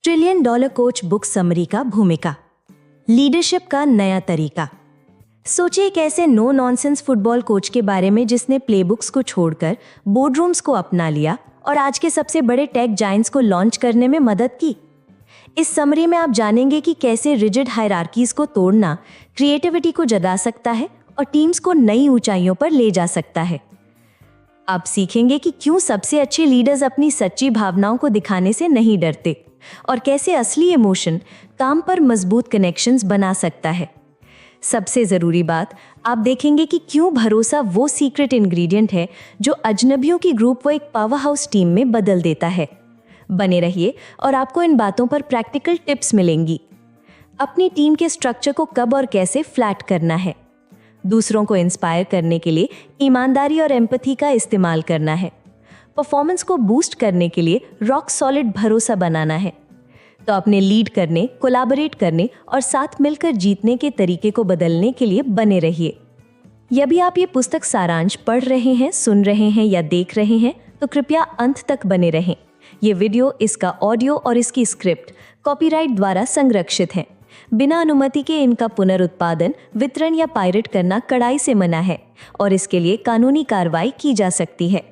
Trillion dollar coach book summary का भूमिका, leadership का नया तरीका। सोचिए एक ऐसे नो नॉनसेंस फुटबॉल कोच के बारे में जिसने प्लेबुक्स को छोड़कर बोर्डरूम्स को अपना लिया और आज के सबसे बड़े टेक जायंट्स को लॉन्च करने में मदद की। इस समरी में आप जानेंगे कि कैसे रिजिड हायरार्कीज को तोड़ना क्रिएटिविटी को जगा सकता है और टीम्स को नई ऊंचाइयों पर ले जा सकता है। आप सीखेंगे कि क्यों सबसे अच्छे लीडर्स अपनी सच्ची भावनाओं को दिखाने से नहीं डरते और कैसे असली इमोशन काम पर मजबूत कनेक्शंस बना सकता है। सबसे ज़रूरी बात, आप देखेंगे कि क्यों भरोसा वो सीक्रेट इंग्रेडिएंट है जो अजनबियों की ग्रुप को एक पावर हाउस टीम में बदल देता है। बने रहिए और आपको इन बातों पर प्रैक्टिकल टिप्स मिलेंगी। अपनी टीम के स्ट्रक्चर को कब और कैसे फ्लैट करना है, दूसरों को इंस्पायर करने के लिए ईमानदारी और एम्पैथी का इस्तेमाल करना है, परफॉर्मेंस को बूस्ट करने के लिए रॉक सॉलिड भरोसा बनाना है। तो अपने लीड करने, कोलैबोरेट करने और साथ मिलकर जीतने के तरीके को बदलने के लिए बने रहिए। यदि आप ये पुस्तक सारांश पढ़ रहे हैं, सुन रहे हैं या देख रहे हैं तो कृपया अंत तक बने रहें। ये वीडियो, इसका ऑडियो और इसकी स्क्रिप्ट कॉपीराइट द्वारा संरक्षित है। बिना अनुमति के इनका पुनरुत्पादन, वितरण या पायरेट करना कड़ाई से मना है और इसके लिए कानूनी कार्रवाई की जा सकती है।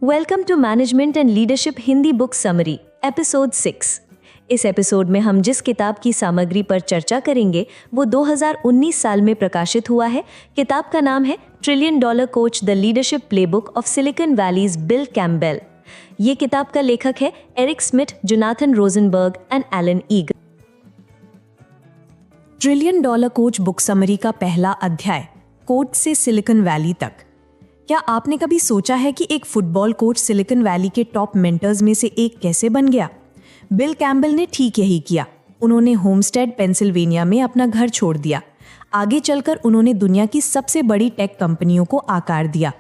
Welcome to management and leadership Hindi book summary, episode 6। इस एपिसोड में हम जिस किताब की सामग्री पर चर्चा करेंगे वो 2019 साल में प्रकाशित हुआ है। किताब का नाम है trillion dollar coach, the leadership playbook of Silicon Valley's Bill Campbell. ये किताब का लेखक है Eric Schmidt, Jonathan Rosenberg and Alan Eagle. Trillion dollar coach book summary का पहला अध्याय, कोच से सिलिकॉन वैली तक। क्या आपने कभी सोचा है कि एक फुटबॉल कोच सिलिकॉन वैली के टॉप मेंटर्स में से एक कैसे बन गया? बिल कैम्पबेल ने ठीक यही किया। उन्होंने होमस्टेड, पेंसिल्वेनिया में अपना घर छोड़ दिया। आगे चलकर उन्होंने दुनिया की सबसे बड़ी टेक कंपनियों को आकार दिया।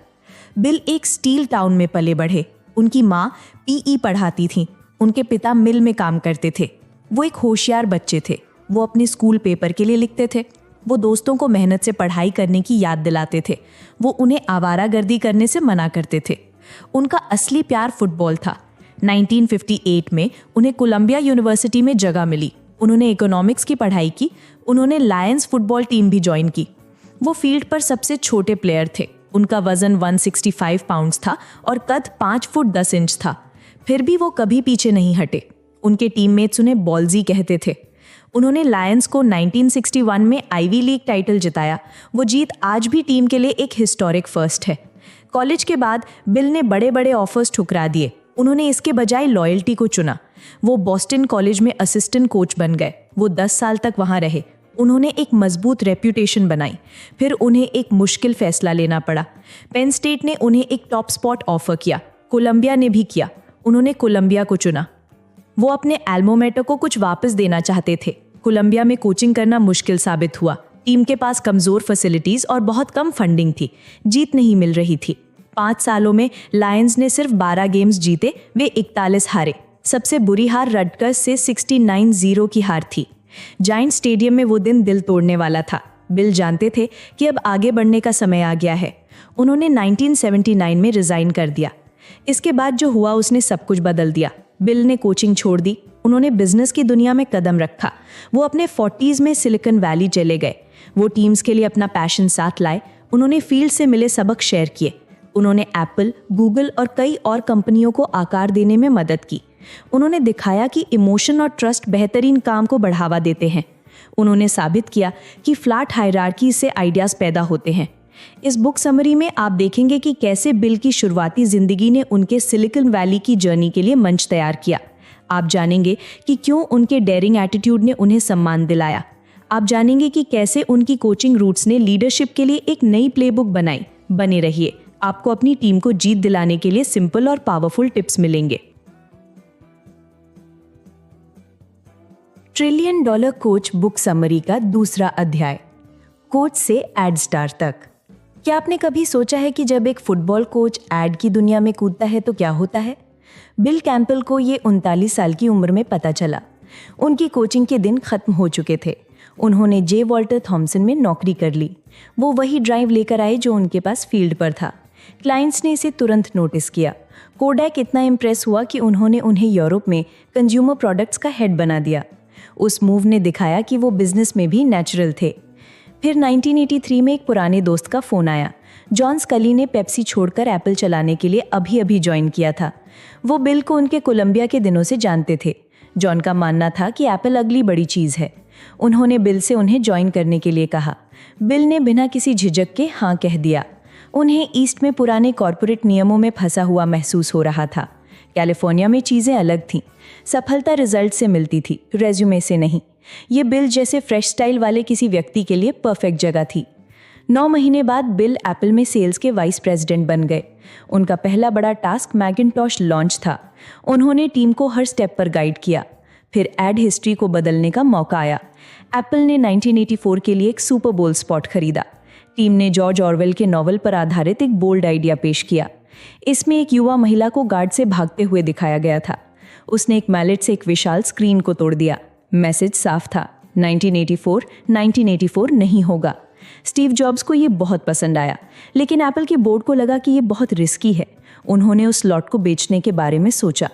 बिल एक स्टील टाउन में पले बढ़े। उनकी माँ पीई पढ़ाती थी, उनके पिता मिल में काम करते थे। वो एक होशियार बच्चे थे। वो अपने स्कूल पेपर के लिए लिखते थे। वो दोस्तों को मेहनत से पढ़ाई करने की याद दिलाते थे। वो उन्हें आवारागर्दी करने से मना करते थे। उनका असली प्यार फुटबॉल था। 1958 में उन्हें कोलंबिया यूनिवर्सिटी में जगह मिली। उन्होंने इकोनॉमिक्स की पढ़ाई की। उन्होंने लायंस फुटबॉल टीम भी ज्वाइन की। वो फील्ड पर सबसे छोटे प्लेयर थे। उनका वजन 165 पाउंड्स था और कद 5 फुट 10 इंच था। फिर भी वो कभी पीछे नहीं हटे। उनके टीममेट्स उन्हें बॉल्जी कहते थे। उन्होंने लायंस को 1961 में आईवी लीग टाइटल जिताया। वो जीत आज भी टीम के लिए एक हिस्टोरिक फर्स्ट है। कॉलेज के बाद बिल ने बड़े बड़े ऑफर्स ठुकरा दिए। उन्होंने इसके बजाय लॉयल्टी को चुना। वो बॉस्टन कॉलेज में असिस्टेंट कोच बन गए। वो 10 साल तक वहाँ रहे। उन्होंने एक मजबूत रेप्यूटेशन बनाई। फिर उन्हें एक मुश्किल फैसला लेना पड़ा। पेन स्टेट ने उन्हें एक टॉप स्पॉट ऑफर किया। कोलंबिया ने भी किया। उन्होंने कोलंबिया को चुना। वो अपने एल्मा मैटर को कुछ वापस देना चाहते थे। कोलंबिया में कोचिंग करना मुश्किल साबित हुआ। टीम के पास कमज़ोर फैसिलिटीज़ और बहुत कम फंडिंग थी। जीत नहीं मिल रही थी। 5 सालों में लायंस ने सिर्फ 12 गेम्स जीते, वे 41 हारे। सबसे बुरी हार रटगर्स से 69-0 की हार थी। जायंट स्टेडियम में वो दिन दिल तोड़ने वाला था। बिल जानते थे कि अब आगे बढ़ने का समय आ गया है। उन्होंने 1979 में रिज़ाइन कर दिया। इसके बाद जो हुआ उसने सब कुछ बदल दिया। बिल ने कोचिंग छोड़ दी। उन्होंने बिजनेस की दुनिया में कदम रखा। वो अपने 40s में सिलिकॉन वैली चले गए। वो टीम्स के लिए अपना पैशन साथ लाए। उन्होंने फील्ड से मिले सबक शेयर किए। उन्होंने एप्पल, गूगल और कई और कंपनियों को आकार देने में मदद की। उन्होंने दिखाया कि इमोशन और ट्रस्ट बेहतरीन काम को बढ़ावा देते हैं। उन्होंने साबित किया कि फ्लैट हायरार्की से आइडियाज़ पैदा होते हैं। इस बुक समरी में आप देखेंगे कि कैसे बिल की शुरुआती जिंदगी ने उनके सिलिकॉन वैली की जर्नी के लिए मंच तैयार किया। आप जानेंगे कि क्यों उनके डेयरिंग एटीट्यूड ने उन्हें सम्मान दिलाया। आप जानेंगे कि कैसे उनकी कोचिंग रूट्स ने लीडरशिप के लिए एक नई प्लेबुक बनाई। बने रहिए, आपको अपनी टीम को जीत दिलाने के लिए सिंपल और पावरफुल टिप्स मिलेंगे। Trillion dollar coach book summary का दूसरा अध्याय, कोच से एड स्टार तक। क्या आपने कभी सोचा है कि जब एक फुटबॉल कोच एड की दुनिया में कूदता है तो क्या होता है? बिल कैम्पबेल को ये 39 साल की उम्र में पता चला। उनकी कोचिंग के दिन खत्म हो चुके थे। उन्होंने जे वॉल्टर थॉमसन में नौकरी कर ली। वो वही ड्राइव लेकर आए जो उनके पास फील्ड पर था। क्लाइंट्स ने इसे तुरंत नोटिस किया। कोडैक इतना इम्प्रेस हुआ कि उन्होंने उन्हें यूरोप में कंज्यूमर प्रोडक्ट्स का हेड बना दिया। उस मूव ने दिखाया कि वो बिजनेस में भी नेचुरल थे। फिर 1983 में एक पुराने दोस्त का फ़ोन आया। जॉन स्कली ने पेप्सी छोड़कर एप्पल चलाने के लिए अभी ज्वाइन किया था। वो बिल को उनके कोलंबिया के दिनों से जानते थे। जॉन का मानना था कि एप्पल अगली बड़ी चीज़ है। उन्होंने बिल से उन्हें ज्वाइन करने के लिए कहा। बिल ने बिना किसी झिझक के हाँ कह दिया। उन्हें ईस्ट में पुराने कॉरपोरेट नियमों में फंसा हुआ महसूस हो रहा था। कैलिफोर्निया में चीज़ें अलग थीं। सफलता रिजल्ट से मिलती थी, रेज्यूमे से नहीं। ये बिल जैसे फ्रेश स्टाइल वाले किसी व्यक्ति के लिए परफेक्ट जगह थी। 9 महीने बाद बिल एप्पल में सेल्स के वाइस प्रेसिडेंट बन गए। उनका पहला बड़ा टास्क मैकिन्टॉश लॉन्च था। उन्होंने टीम को हर स्टेप पर गाइड किया। फिर एड हिस्ट्री को बदलने का मौका आया। एप्पल ने 1984 के लिए एक सुपर बोल स्पॉट खरीदा। टीम ने जॉर्ज ऑरवेल के नॉवल पर आधारित एक बोल्ड आइडिया पेश किया। इसमें एक युवा महिला को गार्ड से भागते हुए दिखाया गया था। उसने एक मैलेट से एक विशाल स्क्रीन को तोड़ दिया। मैसेज साफ था, 1984 नहीं होगा। स्टीव जॉब्स को ये बहुत पसंद आया, लेकिन एप्पल के बोर्ड को लगा कि ये बहुत रिस्की है। उन्होंने उस लॉट को बेचने के बारे में सोचा।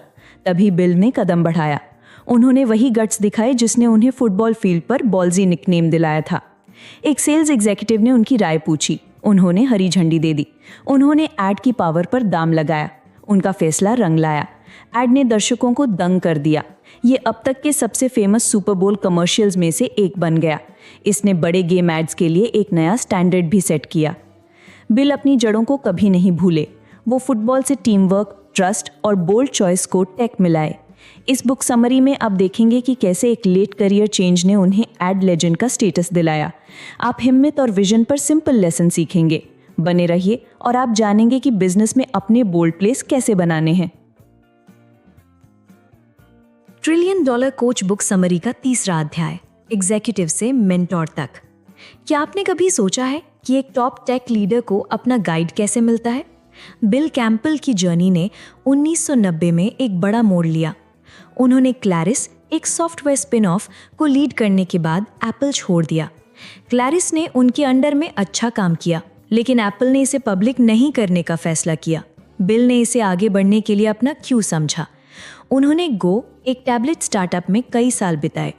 तभी बिल ने कदम बढ़ाया। उन्होंने वही गट्स दिखाए जिसने उन्हें फुटबॉल फील्ड पर बॉल्जी निकनेम दिलाया था। एक सेल्स एग्जीक्यूटिव ने उनकी राय पूछी। उन्होंने हरी झंडी दे दी। उन्होंने एड की पावर पर दाम लगाया। उनका फैसला रंग लाया। एड ने दर्शकों को दंग कर दिया। ये अब तक के सबसे फेमस सुपर बोल कमर्शियल्स में से एक बन गया। इसने बड़े गेम एड्स के लिए एक नया स्टैंडर्ड भी सेट किया। बिल अपनी जड़ों को कभी नहीं भूले। वो फुटबॉल से टीम वर्क, ट्रस्ट और बोल्ड चॉइस को टेक मिलाए। इस बुक समरी में आप देखेंगे कि कैसे एक लेट करियर चेंज ने उन्हें एड लेजेंड का स्टेटस दिलाया। आप हिम्मत और विजन पर सिंपल लेसन सीखेंगे। बने रहिए और आप जानेंगे कि बिजनेस में अपने बोल्ड प्लेस कैसे बनाने हैं। $1 ट्रिलियन कोच बुक समरी का तीसरा अध्याय, एग्जीक्यूटिव से मेंटोर तक। क्या आपने कभी सोचा है कि एक टॉप टेक लीडर को अपना गाइड कैसे मिलता है? बिल कैंपबेल की जर्नी ने 1990 में एक बड़ा मोड़ लिया। उन्होंने क्लैरिस, एक सॉफ्टवेयर स्पिन ऑफ, को लीड करने के बाद एप्पल छोड़ दिया। क्लैरिस ने उनके अंडर में अच्छा काम किया, लेकिन एप्पल ने इसे पब्लिक नहीं करने का फैसला किया। बिल ने इसे आगे बढ़ने के लिए अपना क्यू समझा। उन्होंने गो, एक टैबलेट स्टार्टअप में कई साल बिताए।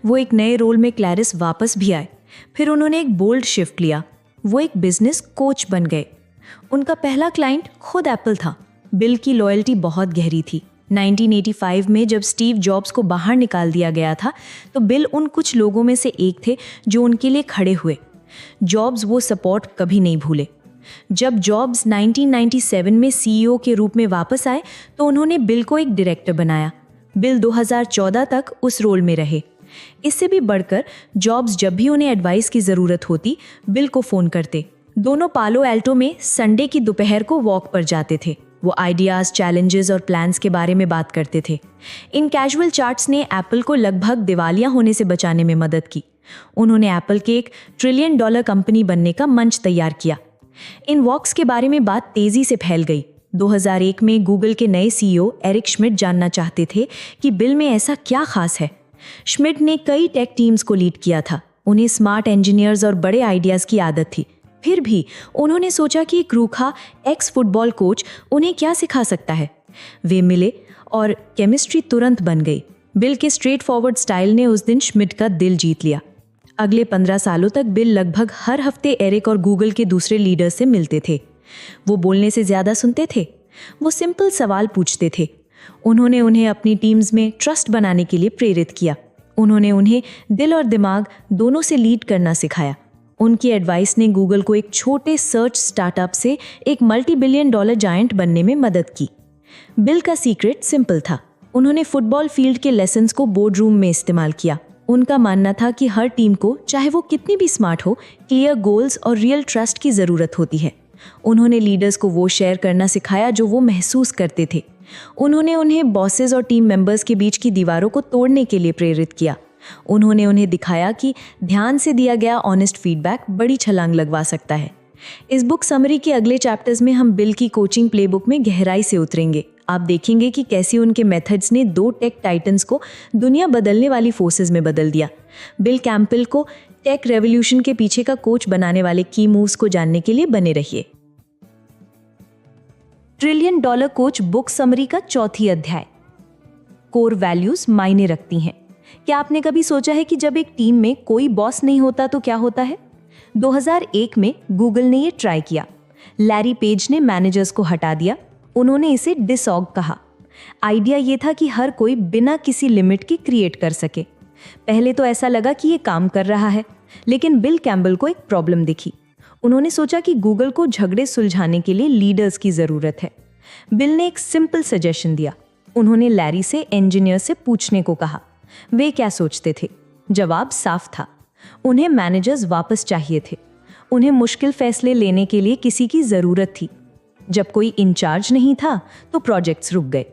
वो एक नए रोल में क्लैरिस वापस भी आए। फिर उन्होंने एक बोल्ड शिफ्ट लिया। वो एक बिजनेस कोच बन गए। उनका पहला क्लाइंट खुद एप्पल था। बिल की लॉयल्टी बहुत गहरी थी। 1985 में जब स्टीव जॉब्स को बाहर निकाल दिया गया था, तो बिल उन कुछ लोगों में से एक थे जो उनके लिए खड़े हुए। जॉब्स वो सपोर्ट कभी नहीं भूले। जब जॉब्स 1997 में सीईओ के रूप में वापस आए, तो उन्होंने बिल को एक डायरेक्टर बनाया। बिल 2014 तक उस रोल में रहे। इससे भी बढ़कर जॉब्स जब भी उन्हें एडवाइस की ज़रूरत होती, बिल को फ़ोन करते। दोनों पालो एल्टो में संडे की दोपहर को वॉक पर जाते थे। वो आइडियाज़, चैलेंजेस और प्लान्स के बारे में बात करते थे। इन कैजुअल चार्ट्स ने एप्पल को लगभग दिवालिया होने से बचाने में मदद की। उन्होंने एप्पल के $1 ट्रिलियन कंपनी बनने का मंच तैयार किया। इन वॉक्स के बारे में बात तेज़ी से फैल गई। 2001 में गूगल के नए सीईओ एरिक श्मिड जानना चाहते थे कि बिल में ऐसा क्या खास है। श्मिड ने कई टेक टीम्स को लीड किया था। उन्हें स्मार्ट इंजीनियर्स और बड़े आइडियाज़ की आदत थी। फिर भी उन्होंने सोचा कि एक रूखा एक्स फुटबॉल कोच उन्हें क्या सिखा सकता है। वे मिले और केमिस्ट्री तुरंत बन गई। बिल के स्ट्रेट फॉरवर्ड स्टाइल ने उस दिन श्मिड का दिल जीत लिया। अगले 15 सालों तक बिल लगभग हर हफ्ते एरिक और गूगल के दूसरे लीडर्स से मिलते थे। वो बोलने से ज़्यादा सुनते थे। वो सिंपल सवाल पूछते थे। उन्होंने उन्हें अपनी टीम्स में ट्रस्ट बनाने के लिए प्रेरित किया। उन्होंने उन्हें दिल और दिमाग दोनों से लीड करना सिखाया। उनकी एडवाइस ने गूगल को एक छोटे सर्च स्टार्टअप से एक $multi-billion जायंट बनने में मदद की। बिल का सीक्रेट सिंपल था। उन्होंने फुटबॉल फील्ड के लेसन्स को बोर्ड रूम में इस्तेमाल किया। उनका मानना था कि हर टीम को, चाहे वो कितनी भी स्मार्ट हो, क्लियर गोल्स और रियल ट्रस्ट की ज़रूरत होती है। उन्होंने लीडर्स को वो शेयर करना सिखाया जो वो महसूस करते थे। उन्होंने उन्हें बॉसेस और टीम मेंबर्स के बीच की दीवारों को तोड़ने के लिए प्रेरित किया। उन्होंने उन्हें दिखाया कि ध्यान से दिया गया ऑनेस्ट फीडबैक बड़ी छलांग लगवा सकता है। इस बुक समरी के अगले चैप्टर्स में हम बिल की कोचिंग प्लेबुक में गहराई से उतरेंगे। आप देखेंगे कि कैसे उनके मेथड्स ने 2 टेक टाइटन्स को दुनिया बदलने वाली फोर्सेस में बदल दिया। बिल कैंपबेल को टेक रेवोल्यूशन के पीछे का कोच बनाने वाले की मूव्स को जानने के लिए बने रहिए। $1 trillion dollar coach book summary का चौथी अध्याय, कोर वैल्यूज मायने रखती हैं। क्या आपने कभी सोचा है कि जब एक टीम में कोई बॉस नहीं होता तो क्या होता है? 2001 में गूगल ने ये ट्राई किया। लैरी पेज ने मैनेजर्स को हटा दिया। उन्होंने इसे डिसऑर्ग कहा। आइडिया ये था कि हर कोई बिना किसी लिमिट के क्रिएट कर सके। पहले तो ऐसा लगा कि ये काम कर रहा है, लेकिन बिल कैम्बल को एक प्रॉब्लम दिखी। उन्होंने सोचा कि गूगल को झगड़े सुलझाने के लिए लीडर्स की जरूरत है। बिल ने एक सिंपल सजेशन दिया। उन्होंने लैरी से इंजीनियर से पूछने को कहा वे क्या सोचते थे। जवाब साफ था, उन्हें मैनेजर्स वापस चाहिए थे। उन्हें मुश्किल फैसले लेने के लिए किसी की जरूरत थी। जब कोई इंचार्ज नहीं था तो प्रोजेक्ट्स रुक गए।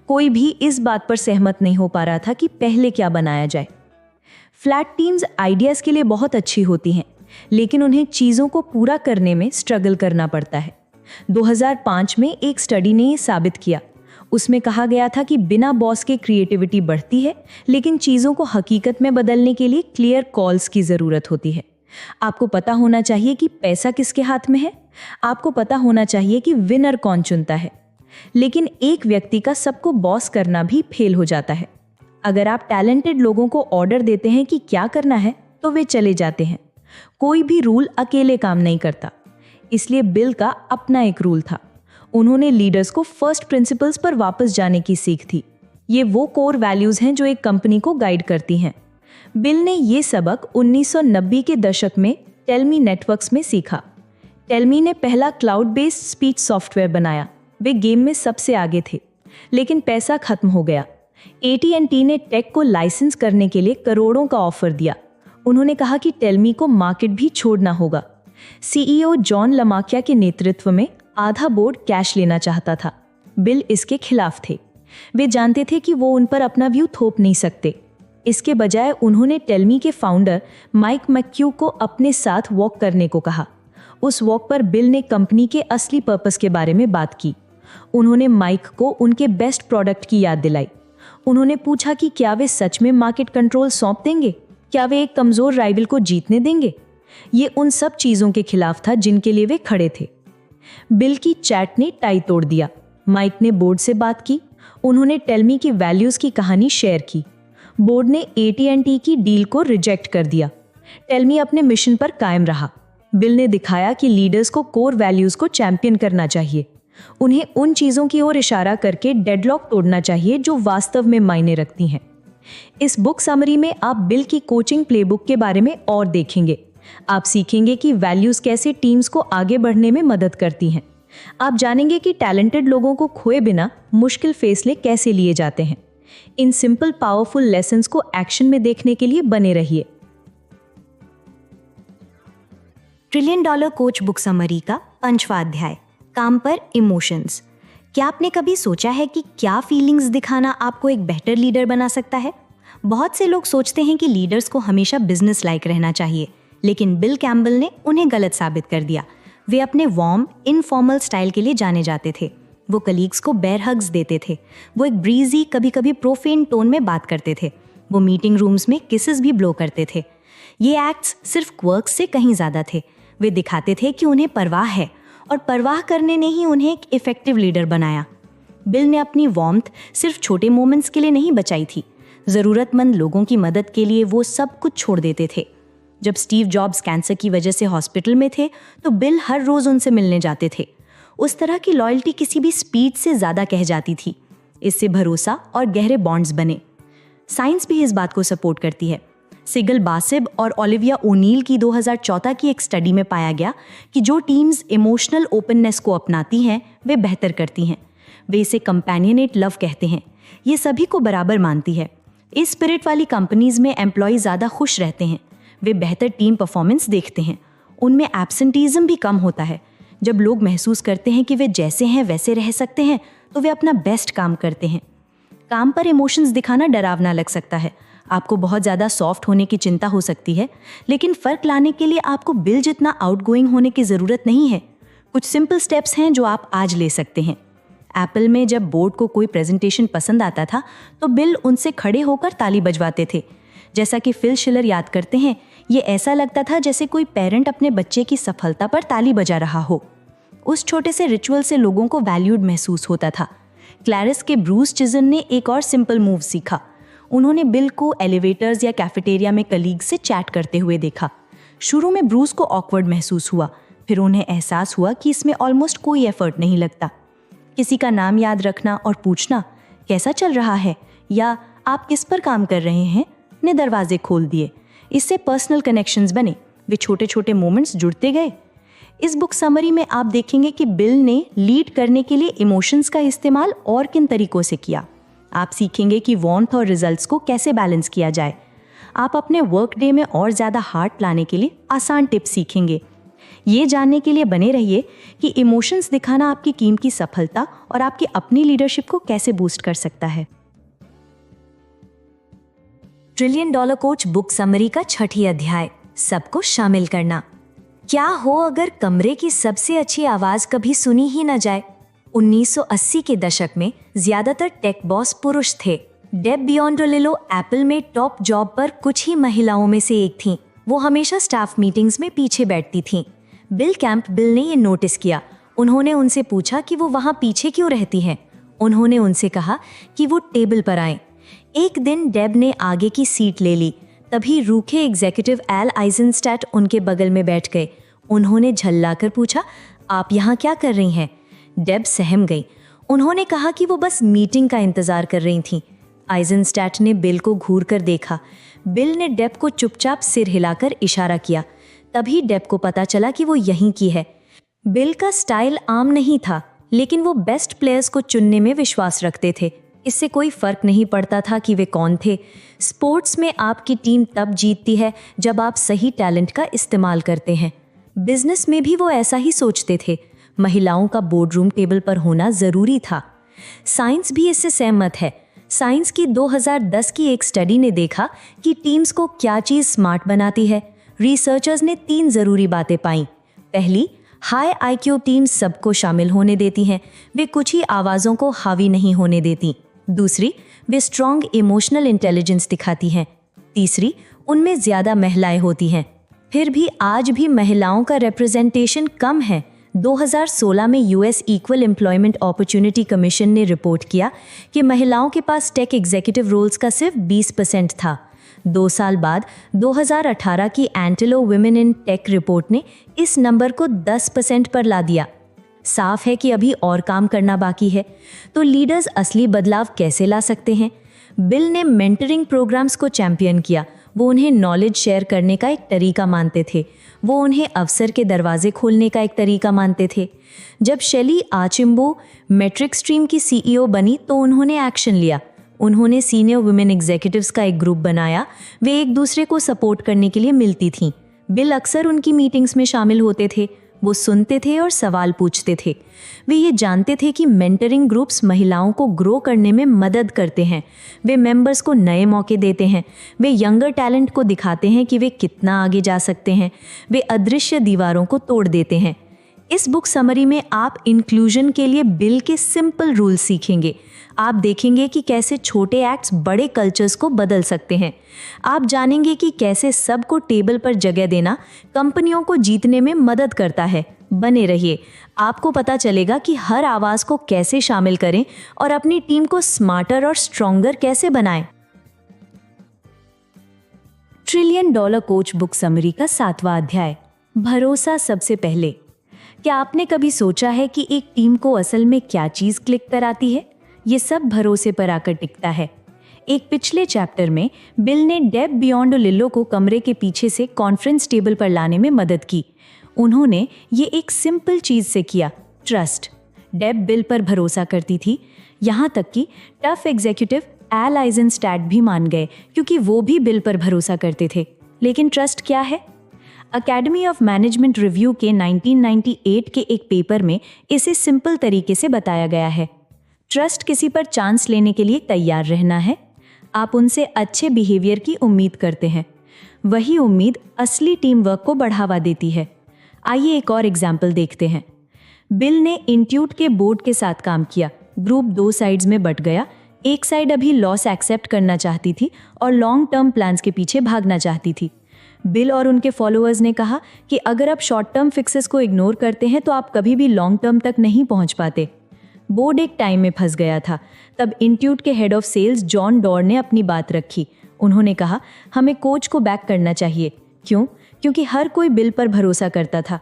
कोई भी इस बात पर सहमत नहीं हो पा रहा था कि पहले क्या बनाया जाए। फ्लैट टीम्स आइडियाज के लिए बहुत अच्छी होती हैं, लेकिन उन्हें चीजों को पूरा करने में स्ट्रगल करना पड़ता है। 2005 में एक स्टडी ने ये साबित किया। उसमें कहा गया था कि बिना बॉस के क्रिएटिविटी बढ़ती है, लेकिन चीजों को हकीकत में बदलने के लिए क्लियर कॉल्स की जरूरत होती है। आपको पता होना चाहिए कि पैसा किसके हाथ में है। आपको पता होना चाहिए कि विनर कौन चुनता है। लेकिन एक व्यक्ति का सबको बॉस करना भी फेल हो जाता है। अगर आप टैलेंटेड लोगों को ऑर्डर देते हैं कि क्या करना है, तो वे चले जाते हैं। कोई भी रूल अकेले काम नहीं करता। इसलिए बिल का अपना एक रूल था। उन्होंने लीडर्स को फर्स्ट प्रिंसिपल्स पर वापस जाने की सीख थी। ये वो कोर वैल्यूज हैं जो एक कंपनी को गाइड करती हैं। बिल ने ये सबक 1990 के दशक में टेलमी नेटवर्क्स में सीखा। टेलमी ने पहला क्लाउड बेस्ड स्पीच सॉफ्टवेयर बनाया। वे गेम में सबसे आगे थे, लेकिन पैसा खत्म हो गया। AT&T ने टेक को लाइसेंस करने के लिए करोड़ों का ऑफर दिया। उन्होंने कहा कि टेलमी को मार्केट भी छोड़ना होगा। CEO जॉन लमाकिया के नेतृत्व में आधा बोर्ड कैश लेना चाहता था। बिल इसके खिलाफ थे। वे जानते थे कि वो उन पर अपना व्यू थोप नहीं सकते। इसके बजाय उन्होंने टेलमी के फाउंडर माइक मैक्यू को अपने साथ वॉक करने को कहा। उस वॉक पर बिल ने कंपनी के असली पर्पस के बारे में बात की। उन्होंने माइक को उनके बेस्ट प्रोडक्ट की याद दिलाई। उन्होंने पूछा कि क्या वे सच में मार्केट कंट्रोल सौंप देंगे, क्या वे एक कमजोर राइवल को जीतने देंगे। ये उन सब चीजों के खिलाफ था जिनके लिए वे खड़े थे। बिल की चैट ने टाई तोड़ दिया। माइक ने बोर्ड से बात की। उन्होंने टेलमी की वैल्यूज की कहानी शेयर की। बोर्ड ने AT&T की डील को रिजेक्ट कर दिया। टेलमी अपने मिशन पर कायम रहा। बिल ने दिखाया कि लीडर्स को कोर वैल्यूज को चैंपियन करना चाहिए। उन्हें उन चीजों की ओर इशारा करके डेडलॉक तोड़ना चाहिए जो वास्तव में मायने रखती हैं। इस बुक समरी में आप बिल की कोचिंग प्लेबुक के बारे में और देखेंगे। आप सीखेंगे कि वैल्यूज कैसे टीम्स को आगे बढ़ने में मदद करती हैं। आप जानेंगे कि टैलेंटेड लोगों को खोए बिना मुश्किल फैसले कैसे लिए जाते हैं। इन सिंपल पावरफुल लेसन्स को एक्शन में देखने के लिए बने रहिए। Trillion dollar coach book summary का 5वां अध्याय, काम पर इमोशंस। क्या आपने कभी सोचा है कि क्या फीलिंग्स दिखाना आपको एक बेहतर लीडर बना सकता है? बहुत से लोग सोचते हैं कि लीडर्स को हमेशा बिजनेस लाइक रहना चाहिए, लेकिन बिल कैम्बल ने उन्हें गलत साबित कर दिया। वे अपने वार्म इनफॉर्मल स्टाइल के लिए जाने जाते थे। वो कलीग्स को बेयर हग्स देते थे। वो एक ब्रीजी, कभी कभी प्रोफेन टोन में बात करते थे। वो मीटिंग रूम्स में किसेस भी ब्लो करते थे। ये एक्ट्स सिर्फ क्वर्क्स से कहीं ज़्यादा थे। वे दिखाते थे कि उन्हें परवाह है, और परवाह करने ने ही उन्हें एक इफेक्टिव लीडर बनाया। बिल ने अपनी वार्मथ सिर्फ छोटे मोमेंट्स के लिए नहीं बचाई थी। ज़रूरतमंद लोगों की मदद के लिए वो सब कुछ छोड़ देते थे। जब स्टीव जॉब्स कैंसर की वजह से हॉस्पिटल में थे, तो बिल हर रोज़ उनसे मिलने जाते थे। उस तरह की लॉयल्टी किसी भी स्पीड से ज़्यादा कह जाती थी। इससे भरोसा और गहरे बॉन्ड्स बने। साइंस भी इस बात को सपोर्ट करती है। सिगल बासिब और ओलिविया ओनील की 2014 की एक स्टडी में पाया गया कि जो टीम्स इमोशनल ओपननेस को अपनाती हैं, वे बेहतर करती हैं। वे इसे कंपेनियनेट लव कहते हैं। ये सभी को बराबर मानती है। इस स्पिरिट वाली कंपनीज में एम्प्लॉय ज़्यादा खुश रहते हैं। वे बेहतर टीम परफॉर्मेंस देखते हैं। उनमें एब्सेंटीज़म भी कम होता है। जब लोग महसूस करते हैं कि वे जैसे हैं वैसे रह सकते हैं, तो वे अपना बेस्ट काम करते हैं। काम पर इमोशंस दिखाना डरावना लग सकता है। आपको बहुत ज़्यादा सॉफ्ट होने की चिंता हो सकती है, लेकिन फ़र्क लाने के लिए आपको बिल जितना आउटगोइंग होने की ज़रूरत नहीं है। कुछ सिंपल स्टेप्स हैं जो आप आज ले सकते हैं। एप्पल में जब बोर्ड को कोई प्रेजेंटेशन पसंद आता था, तो बिल उनसे खड़े होकर ताली बजवाते थे। जैसा कि फिल शिलर याद करते हैं, ये ऐसा लगता था जैसे कोई पेरेंट अपने बच्चे की सफलता पर ताली बजा रहा हो। उस छोटे से रिचुअल से लोगों को वैल्यूड महसूस होता था। क्लैरिस के ब्रूस चिजन ने एक और सिंपल मूव सीखा। उन्होंने बिल को एलिवेटर्स या कैफेटेरिया में कलीग से चैट करते हुए देखा। शुरू में ब्रूस को ऑकवर्ड महसूस हुआ, फिर उन्हें एहसास हुआ कि इसमें ऑलमोस्ट कोई एफर्ट नहीं लगता। किसी का नाम याद रखना और पूछना कैसा चल रहा है या आप किस पर काम कर रहे हैं ने दरवाजे खोल दिए। इससे पर्सनल कनेक्शंस बने, वे छोटे छोटे मोमेंट्स जुड़ते गए। इस बुक समरी में आप देखेंगे कि बिल ने लीड करने के लिए इमोशंस का इस्तेमाल और किन तरीकों से किया। आप सीखेंगे कि वार्मथ और रिजल्ट्स को कैसे बैलेंस किया जाए। आप अपने वर्क डे में और ज़्यादा हार्ट लाने के लिए आसान टिप्स सीखेंगे। ये जानने के लिए बने रहिए कि इमोशंस दिखाना आपकी टीम की सफलता और आपकी अपनी लीडरशिप को कैसे बूस्ट कर सकता है। Trillion dollar coach book summary का 6वां अध्याय, सबको शामिल करना। क्या हो अगर कमरे की सबसे अच्छी आवाज कभी सुनी ही न जाए। 1980 के दशक में ज्यादातर टेक बॉस पुरुष थे। डेब बियोंडोलिलो एप्पल में टॉप जॉब पर कुछ ही महिलाओं में से एक थीं। वो हमेशा स्टाफ मीटिंग्स में पीछे बैठती थीं। बिल कैंपबेल ने ये नोटिस किया। उन्होंने उनसे पूछा कि वो वहाँ पीछे क्यों रहती हैं। उन्होंने उनसे कहा कि वो टेबल पर आएं। एक दिन डेब ने आगे की सीट ले ली। तभी रूखे एग्जीक्यूटिव एल आइजनस्टैट उनके बगल में बैठ गए। उन्होंने झल्लाकर पूछा, आप यहाँ क्या कर रही हैं? डेब सहम गई। उन्होंने कहा कि वो बस मीटिंग का इंतजार कर रही थीं। आइजनस्टैट ने बिल को घूर कर देखा। बिल ने डेब को चुपचाप सिर हिलाकर इशारा किया। तभी डेब को पता चला कि वो यहीं की है। बिल का स्टाइल आम नहीं था, लेकिन वो बेस्ट प्लेयर्स को चुनने में विश्वास रखते थे। इससे कोई फर्क नहीं पड़ता था कि वे कौन थे। स्पोर्ट्स में आपकी टीम तब जीतती है जब आप सही टैलेंट का इस्तेमाल करते हैं। बिजनेस में भी वो ऐसा ही सोचते थे। महिलाओं का बोर्डरूम टेबल पर होना ज़रूरी था। साइंस भी इससे सहमत है। साइंस की 2010 की एक स्टडी ने देखा कि टीम्स को क्या चीज़ स्मार्ट बनाती है। रिसर्चर्स ने 3 ज़रूरी बातें पाईं। पहली, हाई आईक्यू टीम्स सबको शामिल होने देती हैं। वे कुछ ही आवाज़ों को हावी नहीं होने देती। दूसरी, वे स्ट्रॉन्ग इमोशनल इंटेलिजेंस दिखाती हैं। तीसरी, उनमें ज़्यादा महिलाएं होती हैं। फिर भी आज भी महिलाओं का रिप्रेजेंटेशन कम है। 2016 में US equal employment opportunity commission ने रिपोर्ट किया कि महिलाओं के पास टेक एग्जीक्यूटिव रोल्स का सिर्फ 20% था। 2 साल बाद 2018 की एंटेलो वुमेन इन टेक रिपोर्ट ने इस नंबर को 10% पर ला दिया। साफ है कि अभी और काम करना बाकी है। तो लीडर्स असली बदलाव कैसे ला सकते हैं? बिल ने मेंटरिंग प्रोग्राम्स को चैंपियन किया। वो उन्हें नॉलेज शेयर करने का एक तरीका मानते थे। वो उन्हें अवसर के दरवाजे खोलने का एक तरीका मानते थे। जब शेली आचिम्बो मेट्रिक स्ट्रीम की सीईओ बनी तो उन्होंने एक्शन लिया। उन्होंने सीनियर वुमेन एग्जीक्यूटिव्स का एक ग्रुप बनाया। वे एक दूसरे को सपोर्ट करने के लिए मिलती थीं। बिल अक्सर उनकी मीटिंग्स में शामिल होते थे। वो सुनते थे और सवाल पूछते थे। वे ये जानते थे कि मेंटरिंग ग्रुप्स महिलाओं को ग्रो करने में मदद करते हैं। वे मेंबर्स को नए मौके देते हैं। वे यंगर टैलेंट को दिखाते हैं कि वे कितना आगे जा सकते हैं। वे अदृश्य दीवारों को तोड़ देते हैं। इस बुक समरी में आप इंक्लूजन के लिए बिल के सिंपल रूल सीखेंगे। आप देखेंगे कि कैसे छोटे एक्ट्स बड़े कल्चर्स को बदल सकते हैं। आप जानेंगे कि कैसे सबको टेबल पर जगह देना कंपनियों को जीतने में मदद करता है। बने रहिए, आपको पता चलेगा कि हर आवाज़ को कैसे शामिल करें और अपनी टीम को स्मार्टर और स्ट्रॉन्गर कैसे बनाएं। Trillion dollar coach book summary का 7वां अध्याय, भरोसा सबसे पहले। क्या आपने कभी सोचा है कि एक टीम को असल में क्या चीज़ क्लिक कराती है? ये सब भरोसे पर आकर टिकता है। एक पिछले चैप्टर में बिल ने डेब बियोंडोलिलो को कमरे के पीछे से कॉन्फ्रेंस टेबल पर लाने में मदद की। उन्होंने ये एक सिंपल चीज़ से किया, ट्रस्ट। डेब बिल पर भरोसा करती थी, यहाँ तक कि टफ एग्जीक्यूटिव एल आइजनस्टैट भी मान गए क्योंकि वो भी बिल पर भरोसा करते थे। लेकिन ट्रस्ट क्या है? अकेडमी ऑफ मैनेजमेंट रिव्यू के 1998 के एक पेपर में इसे सिंपल तरीके से बताया गया है। ट्रस्ट किसी पर चांस लेने के लिए तैयार रहना है। आप उनसे अच्छे बिहेवियर की उम्मीद करते हैं। वही उम्मीद असली टीम वर्क को बढ़ावा देती है। आइए एक और एग्जाम्पल देखते हैं। बिल ने इंट्यूट के बोर्ड के साथ काम किया। ग्रुप 2 साइड्स में बट गया। एक साइड अभी लॉस एक्सेप्ट करना चाहती थी और लॉन्ग टर्म प्लान्स के पीछे भागना चाहती थी। बिल और उनके फॉलोअर्स ने कहा कि अगर आप शॉर्ट टर्म फिक्सेस को इग्नोर करते हैं तो आप कभी भी लॉन्ग टर्म तक नहीं पहुंच पाते। बोर्ड एक टाइम में फंस गया था। तब इंट्यूट के head of sales John Dar ने अपनी बात रखी। उन्होंने कहा, हमें कोच को बैक करना चाहिए। क्यों? क्योंकि हर कोई बिल पर भरोसा करता था।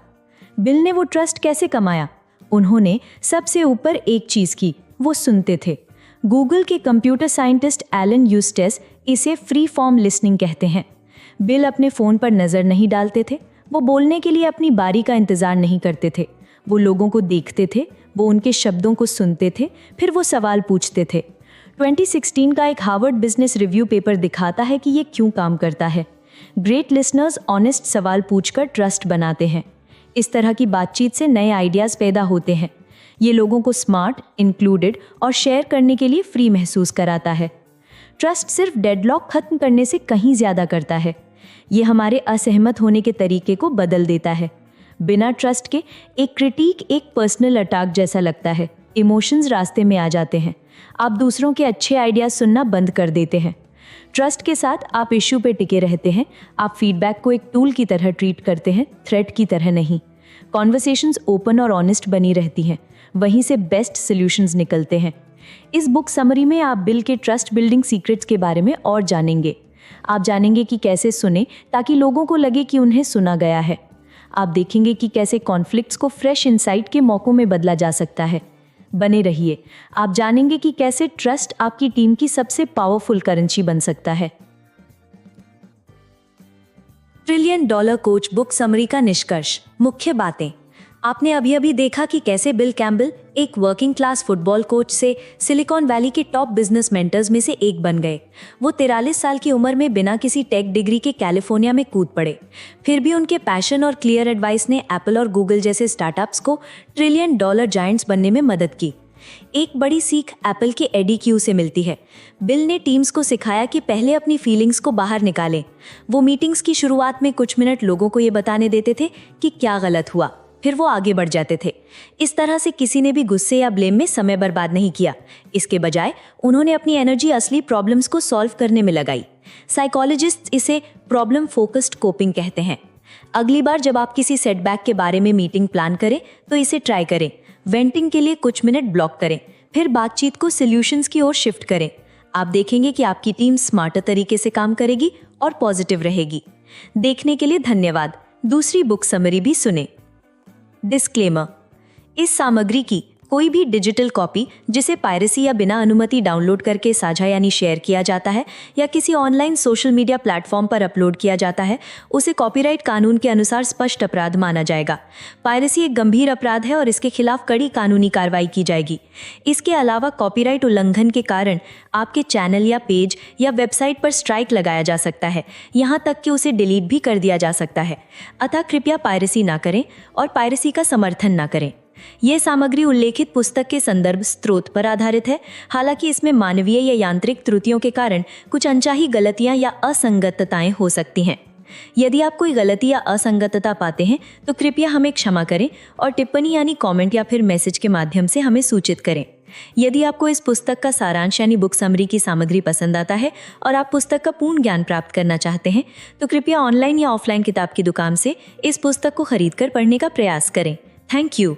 बिल ने वो ट्रस्ट कैसे कमाया? उन्होंने सबसे ऊपर एक चीज की, वो सुनते थे। गूगल के कंप्यूटर साइंटिस्ट एलन यूस्टेस इसे फ्री फॉर्म लिसनिंग कहते हैं। बिल अपने फ़ोन पर नज़र नहीं डालते थे। वो बोलने के लिए अपनी बारी का इंतज़ार नहीं करते थे। वो लोगों को देखते थे, वो उनके शब्दों को सुनते थे, फिर वो सवाल पूछते थे। 2016 का एक हार्वर्ड बिजनेस रिव्यू पेपर दिखाता है कि ये क्यों काम करता है। ग्रेट लिसनर्स ऑनेस्ट सवाल पूछकर ट्रस्ट बनाते हैं। इस तरह की बातचीत से नए आइडियाज़ पैदा होते हैं। ये लोगों को स्मार्ट, इंक्लूडेड और शेयर करने के लिए फ्री महसूस कराता है। ट्रस्ट सिर्फ डेडलॉक खत्म करने से कहीं ज़्यादा करता है। ये हमारे असहमत होने के तरीके को बदल देता है। बिना ट्रस्ट के एक क्रिटिक एक पर्सनल अटैक जैसा लगता है। इमोशंस रास्ते में आ जाते हैं। आप दूसरों के अच्छे आइडियाज सुनना बंद कर देते हैं। ट्रस्ट के साथ आप इश्यू पे टिके रहते हैं। आप फीडबैक को एक टूल की तरह ट्रीट करते हैं, थ्रेट की तरह नहीं। कॉन्वर्सेशंस ओपन और ऑनेस्ट बनी रहती हैं। वहीं से बेस्ट सॉल्यूशंस निकलते हैं। इस बुक समरी में आप बिल के ट्रस्ट बिल्डिंग सीक्रेट्स के बारे में और जानेंगे। आप जानेंगे कि कैसे सुने ताकि लोगों को लगे कि उन्हें सुना गया है। आप देखेंगे कि कैसे कॉन्फ्लिक्ट्स को फ्रेश इंसाइट के मौकों में बदला जा सकता है। बने रहिए। आप जानेंगे कि कैसे ट्रस्ट आपकी टीम की सबसे पावरफुल करेंसी बन सकता है। Trillion dollar coach book summary का निष्कर्ष। मुख्य बातें। आपने अभी देखा कि कैसे बिल कैम्पबेल एक वर्किंग क्लास फुटबॉल कोच से सिलिकॉन वैली के टॉप बिजनेस मेंटर्स में से एक बन गए। वो 43 साल की उम्र में बिना किसी टेक डिग्री के कैलिफोर्निया में कूद पड़े। फिर भी उनके पैशन और क्लियर एडवाइस ने एप्पल और गूगल जैसे स्टार्टअप्स को ट्रिलियन डॉलर जायंट्स बनने में मदद की। एक बड़ी सीख एप्पल के एडी क्यू से मिलती है। बिल ने टीम्स को सिखाया कि पहले अपनी फीलिंग्स को बाहर निकालें। वो मीटिंग्स की शुरुआत में कुछ मिनट लोगों को ये बताने देते थे कि क्या गलत हुआ, फिर वो आगे बढ़ जाते थे। इस तरह से किसी ने भी गुस्से या ब्लेम में समय बर्बाद नहीं किया। इसके बजाय उन्होंने अपनी एनर्जी असली प्रॉब्लम्स को सॉल्व करने में लगाई। साइकोलॉजिस्ट इसे प्रॉब्लम फोकस्ड कोपिंग कहते हैं। अगली बार जब आप किसी सेटबैक के बारे में मीटिंग प्लान करें तो इसे ट्राई करें। वेंटिंग के लिए कुछ मिनट ब्लॉक करें, फिर बातचीत को सॉल्यूशंस की ओर शिफ्ट करें। आप देखेंगे कि आपकी टीम स्मार्टर तरीके से काम करेगी और पॉजिटिव रहेगी। देखने के लिए धन्यवाद। दूसरी बुक समरी भी सुने। डिस्क्लेमर। इस सामग्री की कोई भी डिजिटल कॉपी जिसे पायरेसी या बिना अनुमति डाउनलोड करके साझा यानी शेयर किया जाता है या किसी ऑनलाइन सोशल मीडिया प्लेटफॉर्म पर अपलोड किया जाता है, उसे कॉपीराइट कानून के अनुसार स्पष्ट अपराध माना जाएगा। पायरेसी एक गंभीर अपराध है और इसके खिलाफ कड़ी कानूनी कार्रवाई की जाएगी। इसके अलावा कॉपीराइट उल्लंघन के कारण आपके चैनल या पेज या वेबसाइट पर स्ट्राइक लगाया जा सकता है, यहाँ तक कि उसे डिलीट भी कर दिया जा सकता है। अतः कृपया पायरेसी ना करें और पायरेसी का समर्थन ना करें। यह सामग्री उल्लेखित पुस्तक के संदर्भ स्रोत पर आधारित है। हालांकि इसमें मानवीय या यांत्रिक त्रुटियों के कारण कुछ अनचाही गलतियां या असंगतताएं हो सकती हैं। यदि आप कोई गलती या असंगतता पाते हैं तो कृपया हमें क्षमा करें और टिप्पणी यानी कमेंट या फिर मैसेज के माध्यम से हमें सूचित करें। यदि आपको इस पुस्तक का सारांश यानी बुक समरी की सामग्री पसंद आता है और आप पुस्तक का पूर्ण ज्ञान प्राप्त करना चाहते हैं तो कृपया ऑनलाइन या ऑफलाइन किताब की दुकान से इस पुस्तक को खरीदकर पढ़ने का प्रयास करें। Thank you.